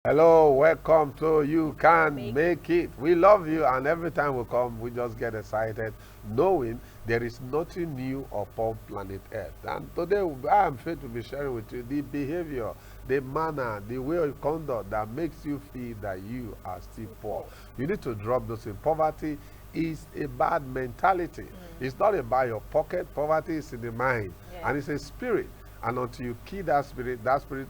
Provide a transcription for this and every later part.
Hello, welcome to You Can Make It. We love you, and every time we come, we just get excited knowing there is nothing new upon planet Earth. And today, I am faith to be sharing with you the behavior, the manner, the way of conduct that makes you feel that you are still poor. You need to drop those in. Poverty is a bad mentality. It's not about your pocket. Poverty is in the mind, and it's a spirit. And until you kill that spirit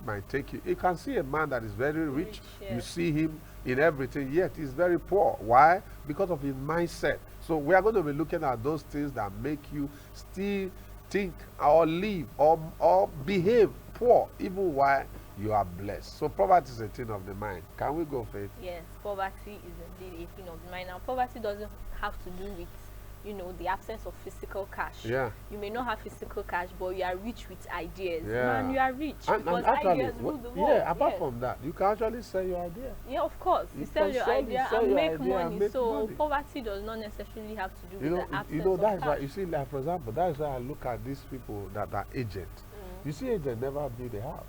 might take you. You can see a man that is very rich. You see him in everything, yet he's very poor. Why? Because of his mindset. So we are going to be looking at those things that make you still think or live or behave poor, even while you are blessed. So poverty is a thing of the mind. Can we go, Faith? Yes, poverty is indeed a thing of the mind. Now, poverty doesn't have to do with, the absence of physical cash. Yeah. You may not have physical cash, but you are rich with ideas. Yeah. Man, you are rich because actually, ideas rule the world. yeah, apart from that, you can actually sell your idea. Yeah, of course. You sell your idea and make money. So poverty does not necessarily have to do with the absence of that's cash. why you see, like for example, that's why I look at these people that are agents. You see, agent never build a house.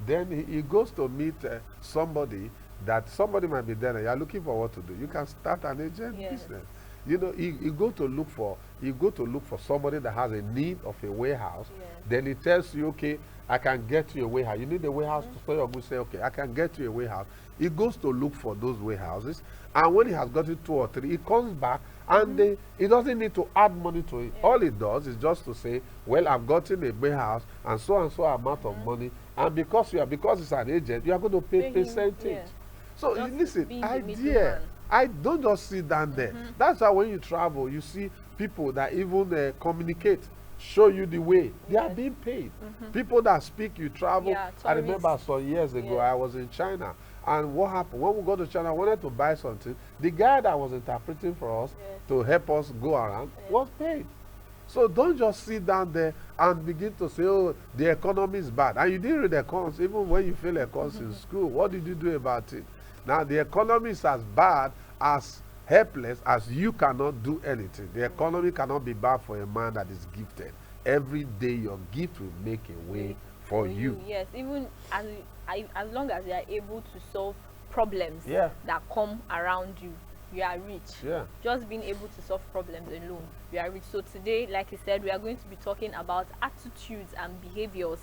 Then he goes to meet somebody that somebody might be there and you're looking for what to do. You can start an agent business. You go to look for somebody that has a need of a warehouse. Then he tells you, okay, I can get you a warehouse. You need a warehouse to store your goods. Say, okay, I can get you a warehouse. He goes to look for those warehouses, and when he has gotten 2 or 3, he comes back and he doesn't need to add money to it. All he does is just to say, well, I've gotten a warehouse and so amount of money, and because it's an agent, you are going to pay percentage. So Just listen, idea. I don't just sit down there. That's why when you travel, you see people that even communicate, show you the way. They are being paid. People that speak, you travel. I remember some years ago, I was in China. And what happened? When we got to China, I wanted to buy something. The guy that was interpreting for us to help us go around was paid. So don't just sit down there and begin to say, oh, the economy is bad. And you didn't read the accounts. Even when you fail accounts in school, what did you do about it? Now, the economy is as bad, as helpless as you cannot do anything. The economy cannot be bad for a man that is gifted. Every day your gift will make a way for you. Yes, even as long as you are able to solve problems that come around you, you are rich. Yeah. Just being able to solve problems alone, you are rich. So today, like you said, we are going to be talking about attitudes and behaviors.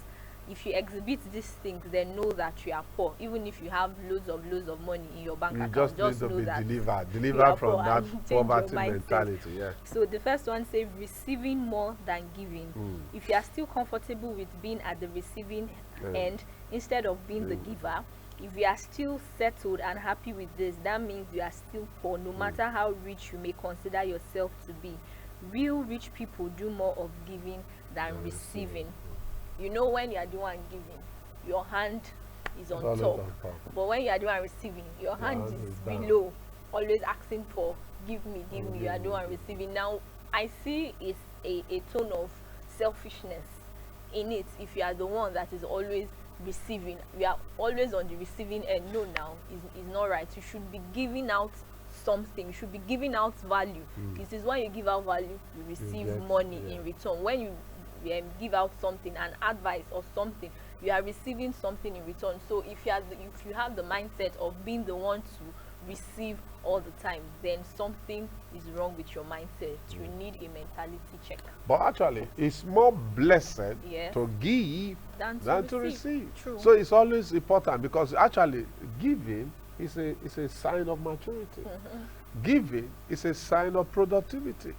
If you exhibit these things, then know that you are poor. Even if you have loads of money in your bank account, just need know to be that delivered from that poverty mentality. Yeah. So the first one says receiving more than giving. If you are still comfortable with being at the receiving end instead of being the giver, if you are still settled and happy with this, that means you are still poor, no matter how rich you may consider yourself to be. Real rich people do more of giving than receiving. You know, when you are the one giving, your hand is on top. But when you are the one receiving, your hand is below, always asking for, give me, you are the one receiving. Now, I see it's a tone of selfishness in it. If you are the one that is always receiving, you are always on the receiving end. No, now is not right. You should be giving out something. You should be giving out value. This is when you give out value, you receive money in return. When you give out something, an advice or something, you are receiving something in return. So if you have the mindset of being the one to receive all the time, then something is wrong with your mindset. You need a mentality check. But actually, it's more blessed to give than to receive. True. So it's always important, because actually giving is a sign of maturity. Giving is a sign of productivity.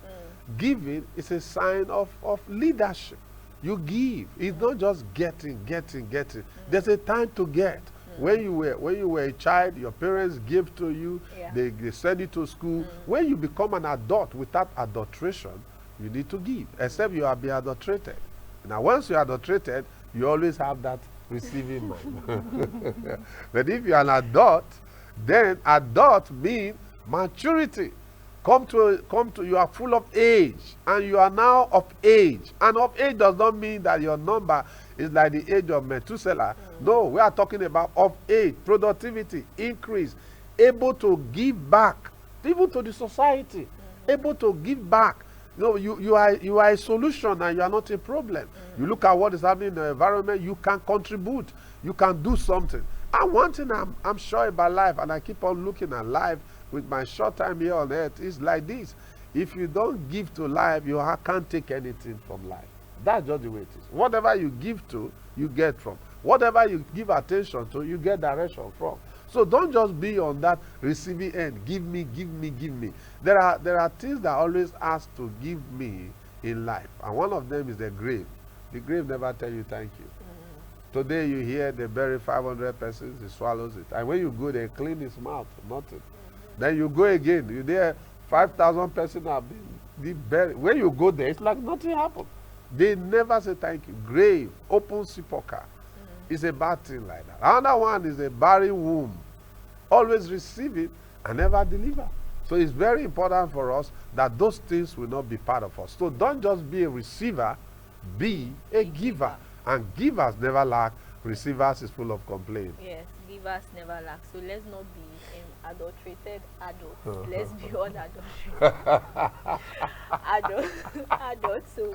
Giving is a sign of leadership. You give. It's not just getting. There's a time to get. When you were a child, your parents gave to you. They send you to school. When you become an adult without adulteration, you need to give, except you are being adulterated. Now, once you are adulterated, you always have that receiving mind. But if you are an adult, then adult means maturity. Come to you are full of age, and you are now of age. And of age does not mean that your number is like the age of Methuselah. No, we are talking about of age, productivity, increase, able to give back, even to the society, able to give back. You are a solution, and you are not a problem. You look at what is happening in the environment, you can contribute, you can do something. And one thing I'm sure about life, and I keep on looking at life with my short time here on earth, is like this. If you don't give to life, you can't take anything from life. That's just the way it is. Whatever you give to, you get from. Whatever you give attention to, you get direction from. So don't just be on that receiving end. Give me, give me, give me. There are things that always ask to give me in life. And one of them is the grave. The grave never tell you thank you. Today you hear they bury 500 persons, he swallows it. And when you go, they clean his mouth, nothing. Then you go again, you there 5,000 persons have been buried. When you go there, it's like nothing happened. They never say thank you. Grave, open sepulchre. It's a bad thing like that. Another one is a barren womb. Always receive it and never deliver. So it's very important for us that those things will not be part of us. So don't just be a receiver, be a giver. And givers never lack, receivers is full of complaint. Yes, givers never lack. So let's not be adulterated adults. Let's be unadulterated adults. So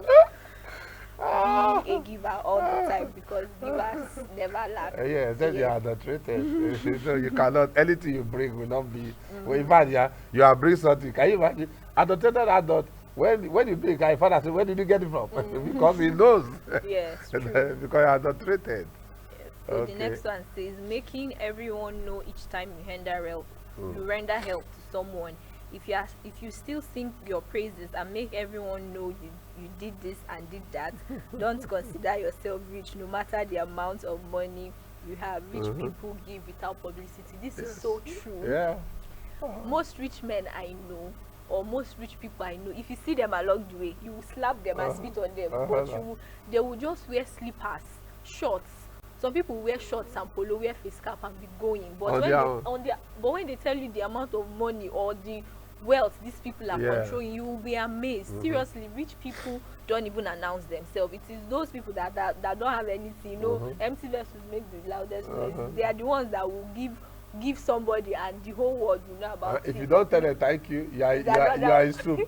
be a giver all the time, because givers never lack. Yeah, then you're adulterated. So you cannot, anything you bring will not be. Well, in fact, you are bringing something. Can you imagine? Adulterated adult. When you bring, your father say, where did you get it from? Because he knows. Yes, true. Because you're adulterated. Yes. So okay. The next one says, making everyone know each time you render help to someone. If you still sing your praises and make everyone know you did this and did that, don't consider yourself rich, no matter the amount of money you have. Rich people give without publicity. This is so true. Yeah. Most rich men I know, or most rich people I know, if you see them along the way, you will slap them and spit on them. But they will just wear slippers, shorts. Some people wear shorts and polo, wear face cap and be going. But when they tell you the amount of money or the wealth these people are controlling, you will be amazed. Seriously, rich people don't even announce themselves. It is those people that don't have anything. You know, empty vessels make the loudest noise. They are the ones that will give somebody and the whole world will know about it. If you don't tell them thank you, you are in soup.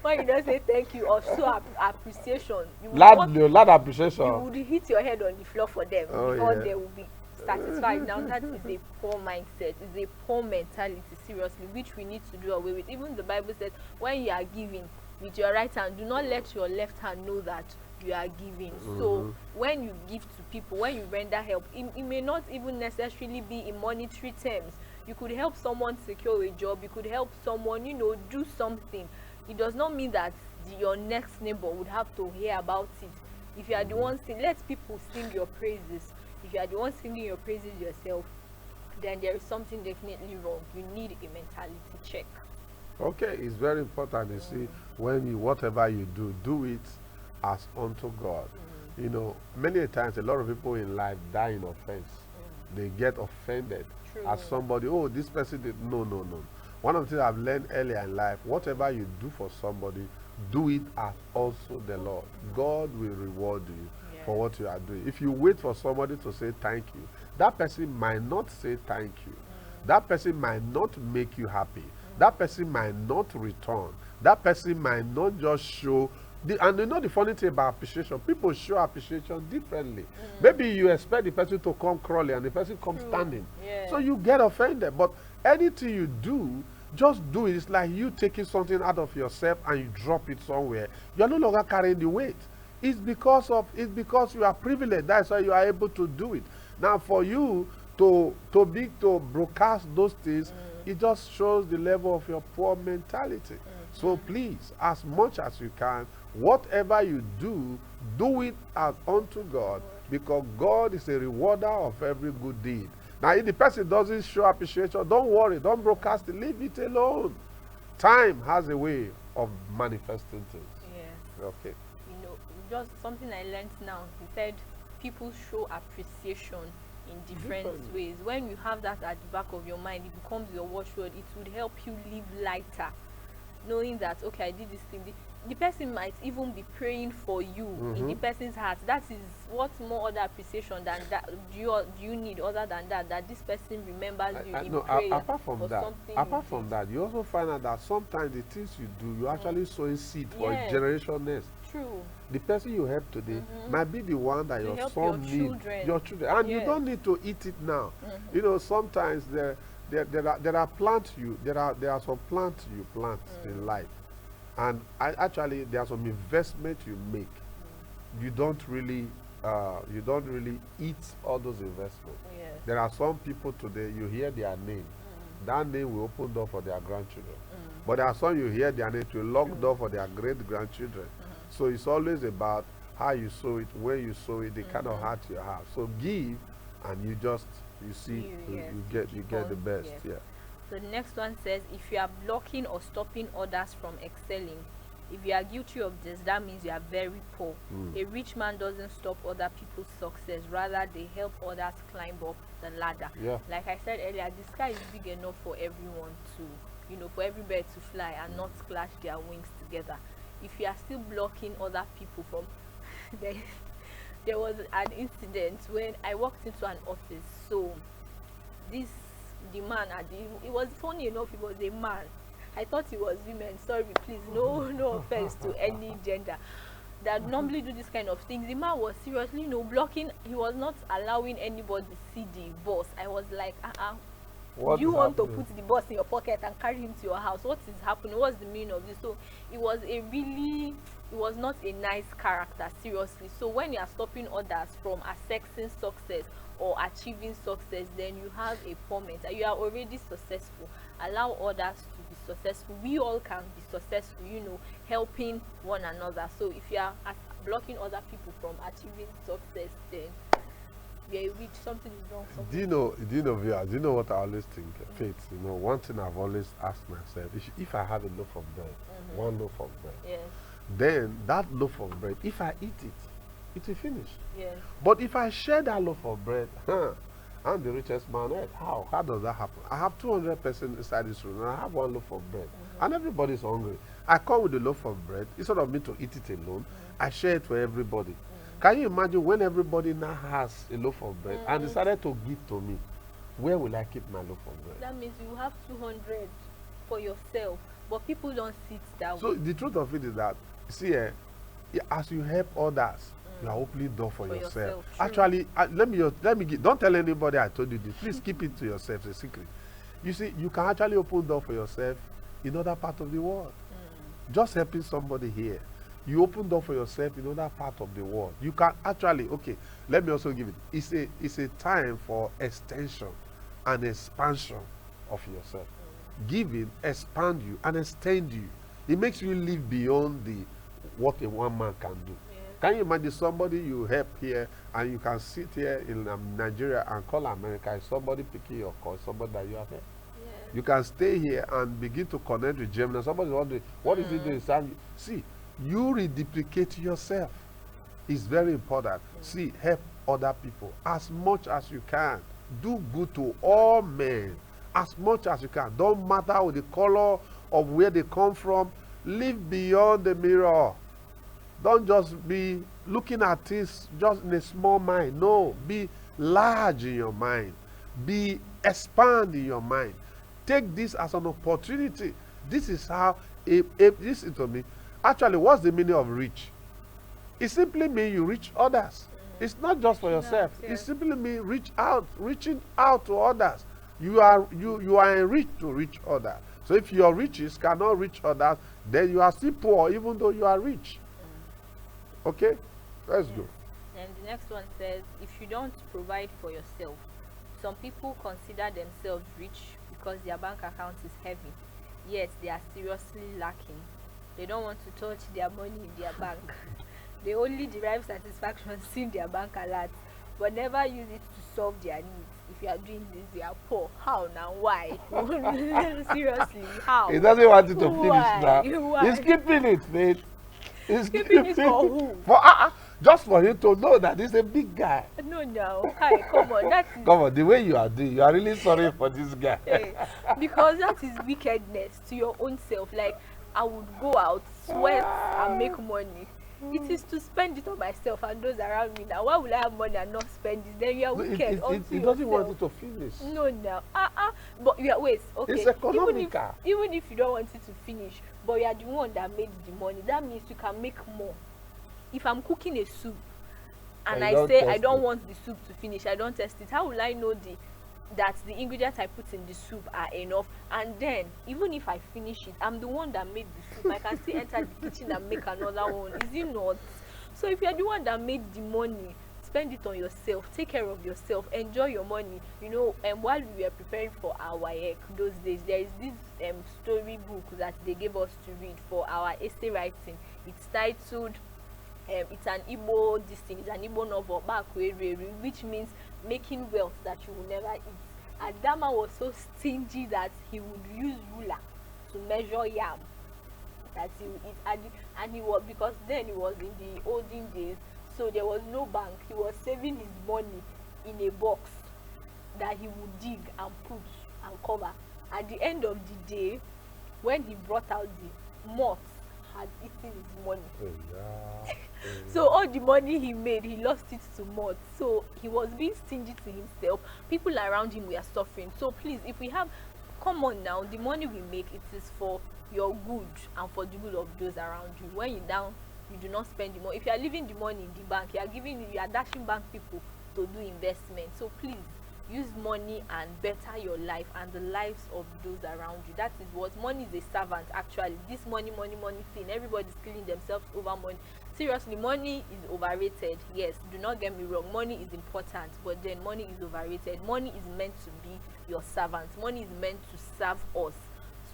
When you don't say thank you or show appreciation, loud appreciation, you would hit your head on the floor for them before they will be satisfied. Now that is a poor mindset, it's a poor mentality, seriously, which we need to do away with. Even the Bible says, when you are giving with your right hand, do not let your left hand know that you are giving. So when you give to people, when you render help, it may not even necessarily be in monetary terms. You could help someone secure a job, you could help someone, do something. It does not mean that your next neighbor would have to hear about it. If you are the one let people sing your praises. If you are the one singing your praises yourself, then there is something definitely wrong. You need a mentality check. Okay, it's very important. You see, when whatever you do it as unto God. Many times a lot of people in life die in offense. They get offended as somebody, this person did. No. One of the things I've learned earlier in life, whatever you do for somebody, do it as also the Lord. God will reward you for what you are doing. If you wait for somebody to say thank you, that person might not say thank you. That person might not make you happy. That person might not return. That person might not just show. And the funny thing about appreciation, people show appreciation differently. Maybe you expect the person to come crawling and the person comes standing. So you get offended. But anything you do, just do it. It's like you taking something out of yourself and you drop it somewhere. You're no longer carrying the weight. It's because you are privileged. That's why you are able to do it. Now for you to broadcast those things, it just shows the level of your poor mentality. So please, as much as you can, whatever you do it as unto God, because God is a rewarder of every good deed. Now, if the person doesn't show appreciation, don't worry, don't broadcast it, leave it alone. Time has a way of manifesting things. Yeah. Okay. Just something I learned now. He said people show appreciation in different ways. When you have that at the back of your mind, it becomes your watchword. It would help you live lighter, knowing that, okay, I did this thing. the person might even be praying for you in the person's heart. That is what more other appreciation than that do you need other than that this person remembers you in no, prayer apart from for that, something apart you from did. that, you also find out that sometimes the things you do, you're actually sowing seed for a Yes. generation next. True. The person you help today might be the one that To your help son your needs. children. Your children, and you Yes. don't need to eat it now. You know, sometimes there are plants there are some plants you plant in life, and actually there are some investment you make. You don't really eat all those investments. Yes. There are some people today, you hear their name, that name will open door for their grandchildren. But there are some you hear their name, it will lock door for their great grandchildren. So it's always about how you sow it, where you sow it, the kind of heart you have. So give, and you see, Yes, you get the on, best. yes. Yeah. So the next one says, if you are blocking or stopping others from excelling, if you are guilty of this, that means you are very poor. A rich man doesn't stop other people's success, rather they help others climb up the ladder. Yeah. Like I said earlier, the sky is big enough for everyone to, for every bird to fly and not clash their wings together. If you are still blocking other people from there was an incident when I walked into an office. So the man it was funny enough, he was a man. I thought he was women. Sorry, please, no offense to any gender that normally do this kind of things. The man was seriously blocking. He was not allowing anybody to see the boss. I was like, What you is want to happening? put the boss in your pocket and carry him to your house? What is happening? What's the meaning of this? So it was not a nice character, seriously. So when you are stopping others from accessing success or achieving success, then you have a poor mentality. You are already successful. Allow others to be successful. We all can be successful, helping one another. So if you are blocking other people from achieving success, then you're a witch. Something is wrong somewhere. Do you know, Via, do you know what I always think? Faith, one thing I've always asked myself is, if I have a loaf of bread, one loaf of bread, Yes. then that loaf of bread, if I eat it, it will finish. Yes. But if I share that loaf of bread, I'm the richest man on earth. How? How does that happen? I have 200 persons inside this room, and I have one loaf of bread, and everybody's hungry. I come with a loaf of bread. Instead of me to eat it alone, I share it for everybody. Can you imagine when everybody now has a loaf of bread and decided to give to me? Where will I keep my loaf of bread? That means you have 200 for yourself, but people don't see it that So way. the truth of it is that, see, as you help others, you are opening door for For yourself. yourself, true. Actually, let me don't tell anybody I told you this. Please keep it to yourself. It's a secret. You see, you can actually open door for yourself in other part of the world. Just helping somebody here, you open door for yourself in other part of the world. You can actually, okay, let me also give it. It's a time for extension and expansion of yourself. Giving expand you and extend you. It makes you live beyond what a one man can do. Yes. Can you imagine somebody you help here and you can sit here in Nigeria and call America? Is somebody picking your call? Somebody that you have helped? Yes. You can stay here and begin to connect with Germany. Somebody's wondering, what is he doing? See, you reduplicate yourself. It's very important. See, help other people as much as you can. Do good to all men as much as you can. Don't matter with the color of where they come from. Live beyond the mirror. Don't just be looking at things just in a small mind. No, be large in your mind. Expand in your mind. Take this as an opportunity. This is how, listen to me. Actually, what's the meaning of rich? It simply means you reach others. It's not just for yourself. Yes. It simply means reaching out to others. You are enriched to reach others. So if your riches cannot reach others, then you are still poor, even though you are rich. Okay, let's go. And the next one says, if you don't provide for yourself, some people consider themselves rich because their bank account is heavy, yet they are seriously lacking. They don't want to touch their money in their bank. They only derive satisfaction seeing their bank alert, but never use it to solve their needs. If you are doing this, you are poor. How now? Why? Seriously, how? He doesn't want it to finish Why? now. Why? He's keeping it, mate. He's Keeping it for who? Just for him to know that he's a big guy. No. Hi, come on. That is Come on, the way you are doing, you are really sorry for this guy. because that is wickedness to your own self. Like, I would go out, sweat and make money. It is to spend it on myself and those around me. Now, why will I have money and not spend it? Then you are wicked. It doesn't want it to finish. No, no. But yeah, wait. Okay. It's economical. Even if you don't want it to finish, but you are the one that made the money, that means you can make more. If I'm cooking a soup and I say I don't want the soup to finish, I don't test it, how will I know that the ingredients I put in the soup are enough? And then even if I finish it, I'm the one that made the soup. I can still enter the kitchen and make another one. Is it not? So if you're the one that made the money, spend it on yourself, take care of yourself, enjoy your money. You know, and while we were preparing for our WAEC those days, there is this story book that they gave us to read for our essay writing. It's titled it's an Igbo it's an Igbo novel, which means making wealth that you will never eat. And that man was so stingy that he would use ruler to measure yam that he would eat. And he was, because then he was in the olden days, so there was no bank. He was saving his money in a box that he would dig and put and cover. At the end of the day, when he brought out the moth had eaten his money. So all the money he made, he lost it to moth. So he was being stingy to himself. People around him were suffering. So please, if we have, come on now, the money we make, it is for your good and for the good of those around you. When you're down, you do not spend the money. If you are leaving the money in the bank, you are dashing bank people to do investment. So please, use money and better your life and the lives of those around you. That is what money is, a servant. Actually, this money thing, everybody's killing themselves over money. Seriously, money is overrated. Yes, do not get me wrong, money is important, but then money is overrated. Money is meant to be your servant. Money is meant to serve us.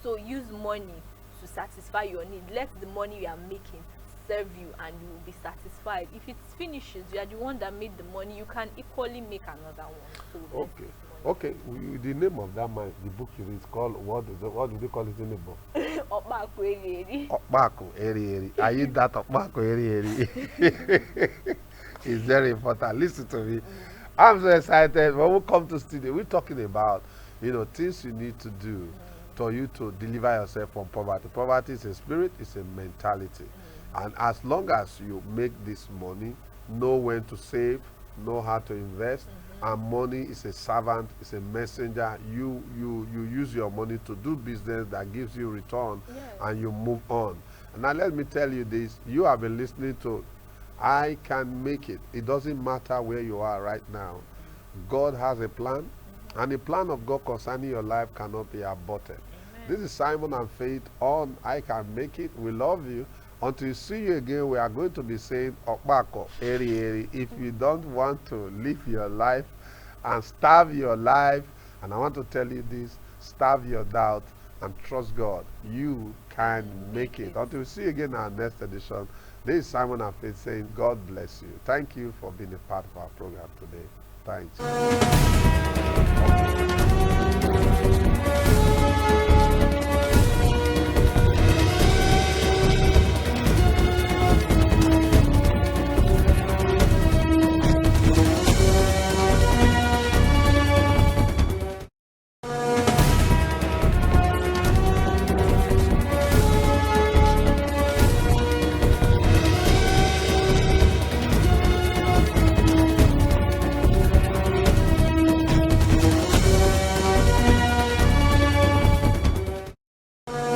So use money to satisfy your need. Let the money you are making serve you and you will be satisfied. If it finishes, you are the one that made the money, you can equally make another one. So okay. The name of that man, the book you read is called, what do they call it in the book? Okpako Eri Eri. Okpako Eri Eri. I eat that Okpako Eri Eri. It's very important. Listen to me. I'm so excited. When we come to studio, we're talking about, things you need to do for you to deliver yourself from poverty. Poverty is a spirit, it's a mentality. And as long as you make this money, know when to save, know how to invest, and money is a servant, it's a messenger. You use your money to do business that gives you return, and you move on. And now let me tell you this, you have been listening to I Can Make It. It doesn't matter where you are right now. God has a plan, and the plan of God concerning your life cannot be aborted. This is Simon and Faith on I Can Make It. We love you. Until we see you again, we are going to be saying Okpako Eri Eri. If you don't want to live your life and starve your life, and I want to tell you this, starve your doubt and trust God, you can make it. Until we see you again in our next edition, this is Simon and Faith saying God bless you. Thank you for being a part of our program today. Thanks.